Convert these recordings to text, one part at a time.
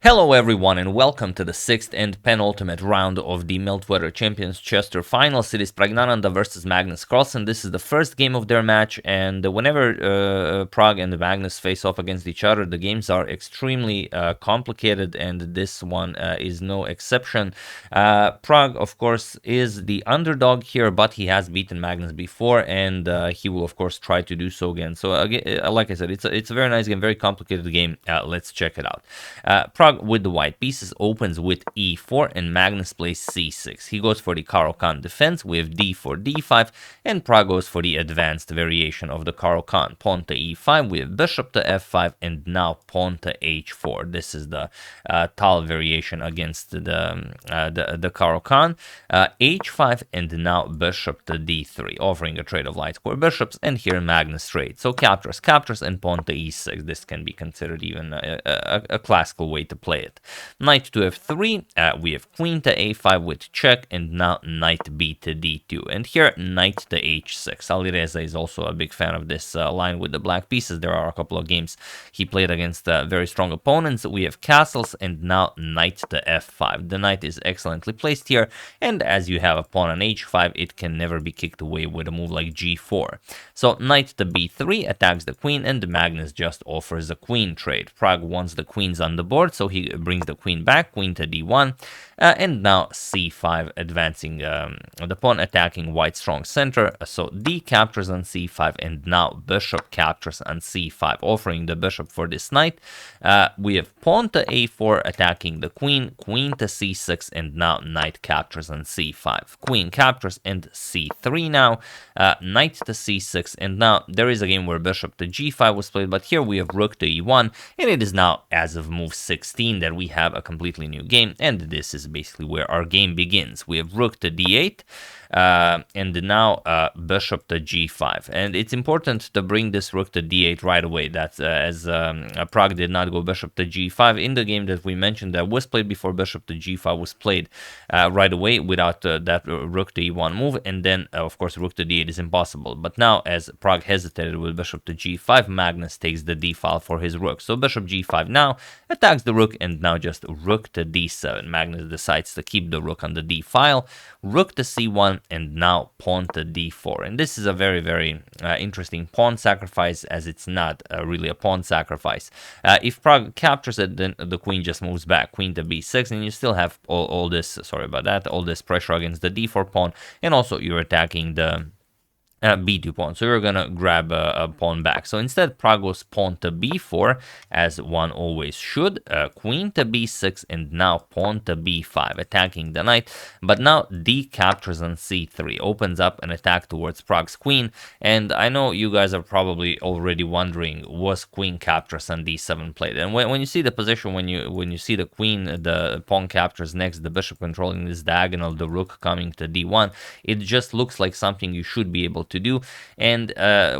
Hello everyone and welcome to the 6th and penultimate round of the Meltwater Champions Chester Finals. It is Praggnanandhaa versus Magnus Carlsen. This is the first game of their match, and whenever Prag and Magnus face off against each other, the games are extremely complicated, and this one is no exception. Prag, of course, is the underdog here, but he has beaten Magnus before, and he will, of course, try to do so again. So, like I said, it's a very nice game, very complicated game. Let's check it out. Prag with the white pieces opens with e4 and Magnus plays c6. He goes for the Caro-Kann defense with d4, d5, and Prag goes for the advanced variation of the Caro-Kann. Pawn to e5 with bishop to f5 and now pawn to h4. This is the Tal variation against the Caro-Kann. H5 and now bishop to d3, offering a trade of light square bishops, and here Magnus trade. So captures, and pawn to e6. This can be considered even a classical way to play it. Knight to f3, we have queen to a5 with check, and now knight b to d2. And here, knight to h6. Alireza is also a big fan of this line with the black pieces. There are a couple of games he played against very strong opponents. We have castles, and now knight to f5. The knight is excellently placed here, and as you have a pawn on h5, it can never be kicked away with a move like g4. So knight to b3 attacks the queen, and Magnus just offers a queen trade. Prag wants the queens on the board, so he brings the queen back, queen to d1, and now c5, advancing the pawn, attacking white strong center. So d captures on c5, and now bishop captures on c5, offering the bishop for this knight. We have pawn to a4, attacking the queen, queen to c6, and now knight captures on c5. Queen captures and c3 now, knight to c6, and now there is a game where bishop to g5 was played, but here we have rook to e1, and it is now, as of move 16, that we have a completely new game, and this is basically where our game begins. We have rook to d8, and now bishop to g5, and it's important to bring this rook to d8 right away. That's as Prag did not go bishop to g5 in the game that we mentioned that was played before. Bishop to g5 was played right away without that rook to e1 move, and then of course rook to d8 is impossible. But now, as Prag hesitated with bishop to g5, Magnus takes the d file for his rook. So bishop g5 now attacks the rook, and now just rook to d7. Magnus decides to keep the rook on the d file, rook to c1, and now pawn to d4. And this is a very, very interesting pawn sacrifice, as it's not really a pawn sacrifice. If Prag captures it, then the queen just moves back, queen to b6, and you still have all this, sorry about that, all this pressure against the d4 pawn, and also you're attacking the b2 pawn, so you're gonna grab a pawn back. So instead, Prag goes pawn to b4, as one always should, queen to b6, and now pawn to b5, attacking the knight. But now d captures on c3, opens up an attack towards Prag's queen, and I know you guys are probably already wondering, was queen captures on d7 played? And when you see the position, when you see the queen, the pawn captures next, the bishop controlling this diagonal, the rook coming to d1, it just looks like something you should be able to do, and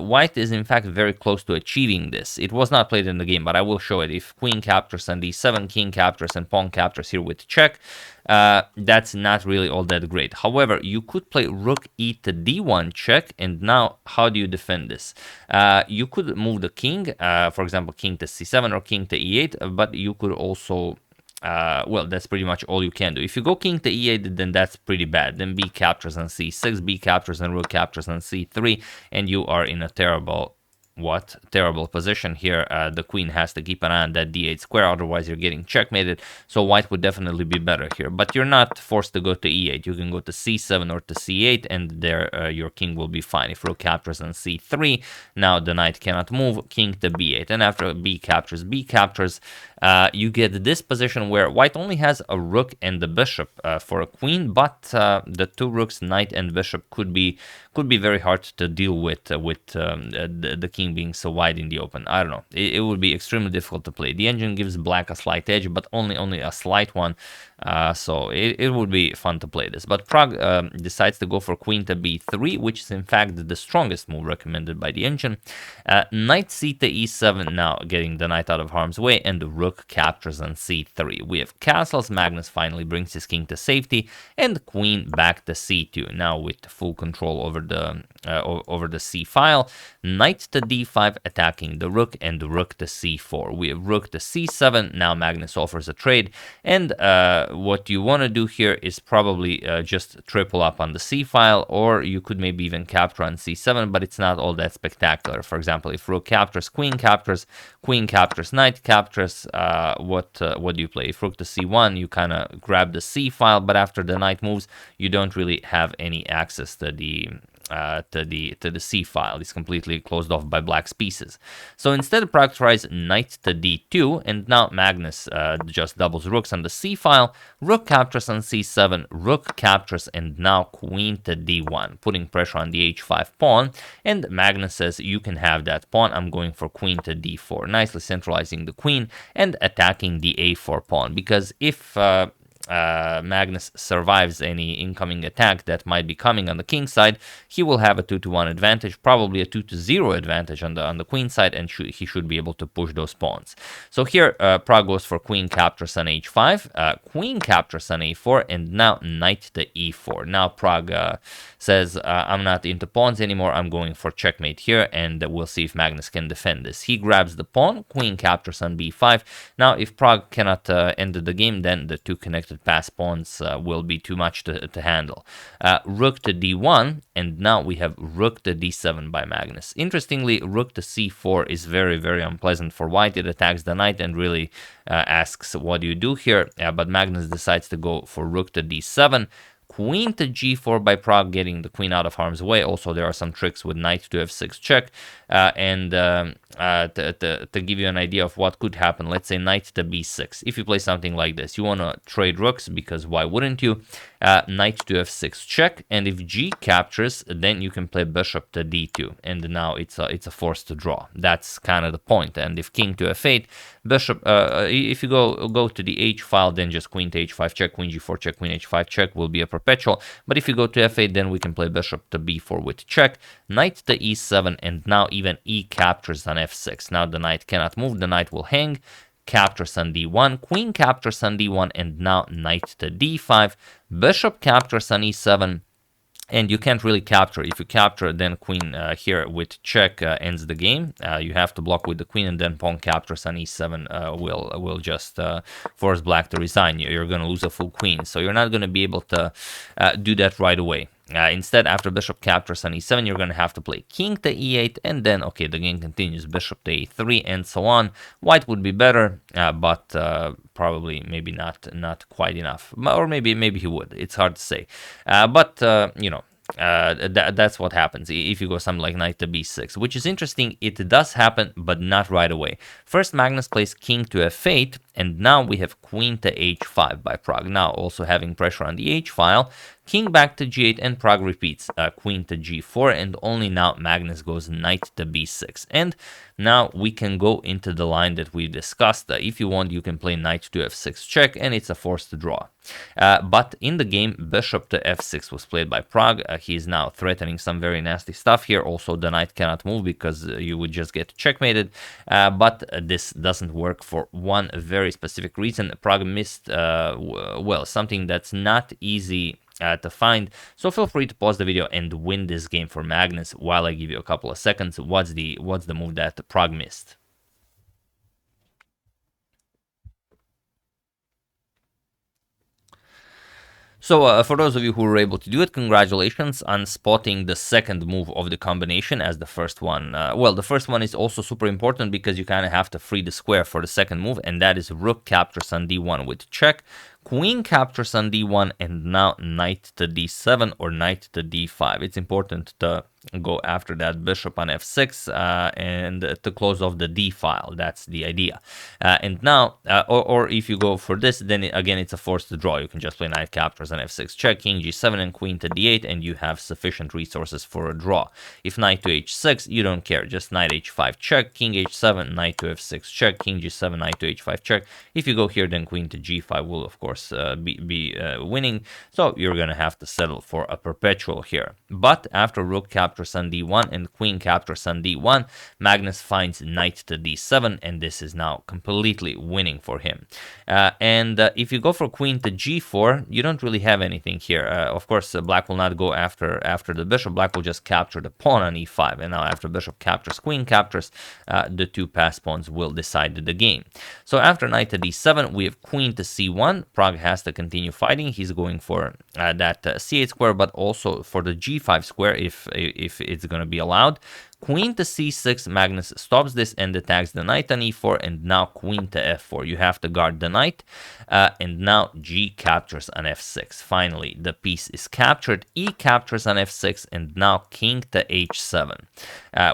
white is in fact very close to achieving this. It was not played in the game, but I will show it. If queen captures on d7, king captures, and pawn captures here with check, that's not really all that great. However, you could play rook e to d1 check, and now how do you defend this? You could move the king, for example, king to c7 or king to e8, but you could also well, that's pretty much all you can do. If you go king to e8, then that's pretty bad. Then b captures on c6, b captures and rook captures on c3, and you are in a terrible position here. The queen has to keep an eye on that d8 square, otherwise you're getting checkmated. So white would definitely be better here, but you're not forced to go to e8. You can go to c7 or to c8, and there your king will be fine. If rook captures on c3, now the knight cannot move, king to b8, and after b captures, you get this position where white only has a rook and the bishop for a queen, but the two rooks, knight and bishop, could be very hard to deal with the king being so wide in the open. I don't know. It would be extremely difficult to play. The engine gives black a slight edge, but only a slight one. So it would be fun to play this. But Prag decides to go for queen to b3, which is in fact the strongest move recommended by the engine. Knight c to e7, now getting the knight out of harm's way, and the rook captures on c3. We have castles. Magnus finally brings his king to safety, and queen back to c2. Now with full control over the c file. Knight to d d5 attacking the rook, and the rook to c4. We have rook to c7. Now Magnus offers a trade, and what you want to do here is probably just triple up on the c file, or you could maybe even capture on c7, but it's not all that spectacular. For example, if rook captures, queen captures, knight captures, what do you play? If rook to c1, you kind of grab the c file, but after the knight moves, you don't really have any access to the C file. It's completely closed off by black's pieces. So instead, Pragg tries knight to d2, and now Magnus just doubles rooks on the C file. Rook captures on c7, rook captures, and now queen to d1, putting pressure on the h5 pawn. And Magnus says, you can have that pawn. I'm going for queen to d4, nicely centralizing the queen and attacking the a4 pawn, because if Magnus survives any incoming attack that might be coming on the king side, he will have a 2-1 advantage, probably a 2-0 advantage on the queen side, and he should be able to push those pawns. So here Pragg goes for queen captures on h5, queen captures on a4, and now knight to e4. Now Pragg says, I'm not into pawns anymore, I'm going for checkmate here, and we'll see if Magnus can defend this. He grabs the pawn, queen captures on b5. Now if Pragg cannot end the game, then the two connected pass pawns will be too much to handle. Rook to d1, and now we have rook to d7 by Magnus. Interestingly, rook to c4 is very, very unpleasant for white. It attacks the knight and really asks, what do you do here? But Magnus decides to go for rook to d7. Queen to g4 by Pragg, getting the queen out of harm's way. Also, there are some tricks with knight to f6 check. To give you an idea of what could happen, let's say knight to b6. If you play something like this, you want to trade rooks, because why wouldn't you? Knight to f6 check, and if g captures, then you can play bishop to d2, and now it's a force to draw. That's kind of the point. And if king to f8, bishop, if you go to the h file, then just queen to h5 check, queen g4 check, queen h5 check will be a perpetual. But if you go to f8, then we can play bishop to b4 with check, knight to e7, and now even e captures on f6. Now the knight cannot move, the knight will hang, captures on d1, queen captures on d1, and now knight to d5, bishop captures on e7, and you can't really capture. If you capture, then queen here with check ends the game. You have to block with the queen, and then pawn captures on e7 will just force black to resign. You're going to lose a full queen, so you're not going to be able to do that right away. Instead, after bishop captures on e7, you're going to have to play king to e8, and then, okay, the game continues, bishop to a3, and so on. White would be better, but probably maybe not quite enough. Or maybe he would. It's hard to say. You know, that's what happens if you go something like knight to b6, which is interesting. It does happen, but not right away. First, Magnus plays king to f8, and now we have queen to h5 by Pragg. Now also having pressure on the h file. King back to g8, and Pragg repeats queen to g4, and only now Magnus goes knight to b6. And now we can go into the line that we discussed. If you want, you can play knight to f6 check, and it's a force to draw. But in the game, bishop to f6 was played by Pragg. He is now threatening some very nasty stuff here. Also, the knight cannot move because you would just get checkmated. But this doesn't work for one very specific reason. Pragg missed, well, something that's not easy to find. So feel free to pause the video and win this game for Magnus while I give you a couple of seconds. What's the move that Pragg missed? So for those of you who were able to do it, congratulations on spotting the second move of the combination as the first one. Well, the first one is also super important because you kind of have to free the square for the second move, and that is rook captures on d1 with check, queen captures on d1, and now knight to d7 or knight to d5. It's important to go after that bishop on f6 and to close off the d file. That's the idea. And now, or if you go for this, then again it's a force to draw. You can just play knight captures on f6 check, king g7, and queen to d8, and you have sufficient resources for a draw. If knight to h6, you don't care. Just knight h5 check, king h7, knight to f6 check, king g7, knight to h5 check. If you go here, then queen to g5 will of course course, be winning. So you're going to have to settle for a perpetual here. But after rook captures on d1 and queen captures on d1, Magnus finds knight to d7, and this is now completely winning for him. And if you go for queen to g4, you don't really have anything here. Of course, black will not go after the bishop. Black will just capture the pawn on e5, and now after bishop captures, queen captures, the two passed pawns will decide the game. So after knight to d7, we have queen to c1. Pragg has to continue fighting. He's going for that c8 square, but also for the g5 square if it's going to be allowed. Queen to c6, Magnus stops this and attacks the knight on e4, and now queen to f4. You have to guard the knight, and now g captures on f6. Finally, the piece is captured, e captures on f6, and now king to h7.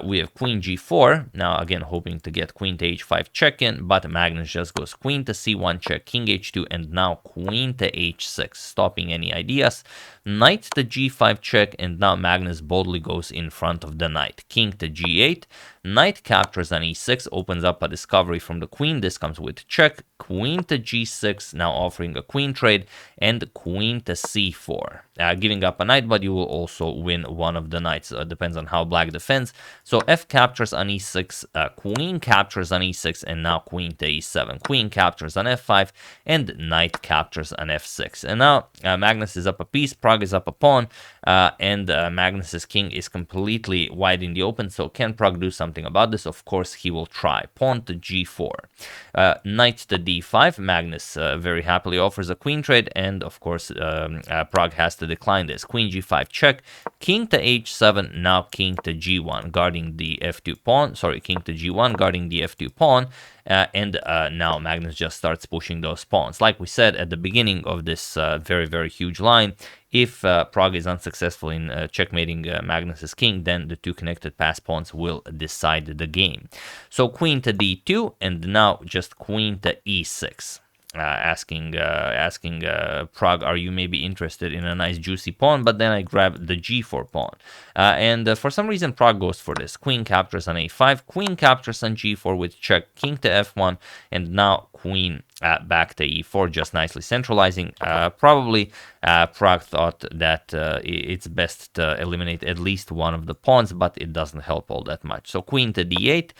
We have queen g4, now again hoping to get queen to h5 check in, but Magnus just goes queen to c1 check, king h2, and now queen to h6, stopping any ideas. Knight to g5 check, and now Magnus boldly goes in front of the knight. King to g8, knight captures on e6, opens up a discovery from the queen. This comes with check. Queen to g6, now offering a queen trade, and queen to c4, giving up a knight, but you will also win one of the knights. It depends on how black defends. So f captures on e6, queen captures on e6, and now queen to e7. Queen captures on f5, and knight captures on f6. And now Magnus is up a piece, Pragg is up a pawn, and Magnus's king is completely wide in the open. So can Pragg do something about this? Of course he will try. Pawn to g4, knight to d5. Magnus very happily offers a queen trade, and of course Pragg has to decline this. Queen g5 check, king to h7, now king to g1 guarding the f2 pawn, sorry, king to g1 guarding the f2 pawn, and now Magnus just starts pushing those pawns. Like we said at the beginning of this very, very huge line, if Pragg is unsuccessful in checkmating Magnus's king, then the two connected pass pawns will decide the game. So queen to d2, and now just queen to e6. Asking Pragg, are you maybe interested in a nice juicy pawn? But then I grab the g4 pawn, and for some reason Pragg goes for this. Queen captures on a5, queen captures on g4 with check, king to f1, and now queen back to e4, just nicely centralizing. Probably Pragg thought that it's best to eliminate at least one of the pawns, but it doesn't help all that much. So queen to d8,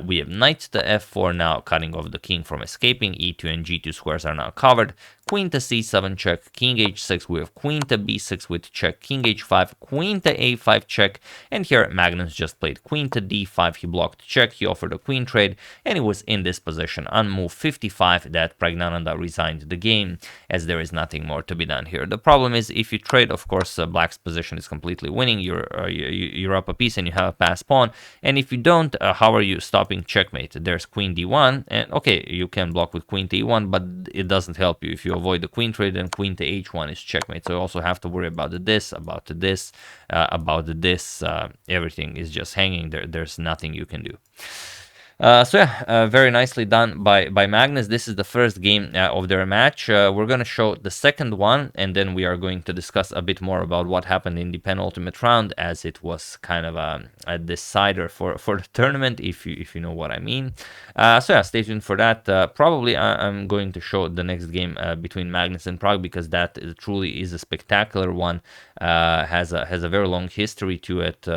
we have knight to f4, now cutting off the king from escaping. e2 and g2 squares are now covered. Queen to c7 check, king h6, we have queen to b6 with check, king h5, queen to a5 check, and here Magnus just played queen to d5, he blocked check, he offered a queen trade, and he was in this position. On move 55, that Praggnanandhaa resigned the game, as there is nothing more to be done here. The problem is, if you trade, of course, black's position is completely winning, you're up a piece and you have a pass pawn, and if you don't, how are you stopping checkmate? There's queen d1, and okay, you can block with queen to e1, but it doesn't help you. If you avoid the queen trade, then queen to h1 is checkmate. So you also have to worry about this, about this, everything is just hanging there. There's nothing you can do. So yeah, very nicely done by Magnus. This is the first game of their match. We're going to show the second one, and then we are going to discuss a bit more about what happened in the penultimate round, as it was kind of a decider for the tournament, if you know what I mean. So yeah, stay tuned for that. Probably I'm going to show the next game between Magnus and Pragg, because that truly is a spectacular one. Has a very long history to it.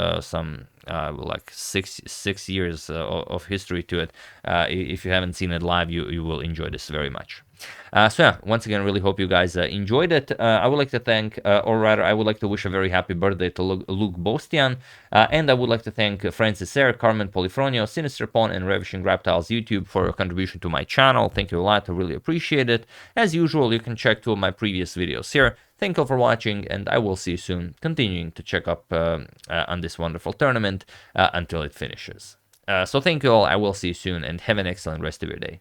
Like six years of history to it. If you haven't seen it live, you will enjoy this very much. So yeah, once again, really hope you guys enjoyed it. I would like to thank, or rather, I would like to wish a very happy birthday to Luke Bostian, and I would like to thank Francis Eyre, Carmen Polifronio, Sinister Pawn, and Ravishing Reptiles YouTube for your contribution to my channel. Thank you a lot, I really appreciate it. As usual, you can check 2 of my previous videos here. Thank you for watching, and I will see you soon, continuing to check up on this wonderful tournament until it finishes. So thank you all, I will see you soon, and have an excellent rest of your day.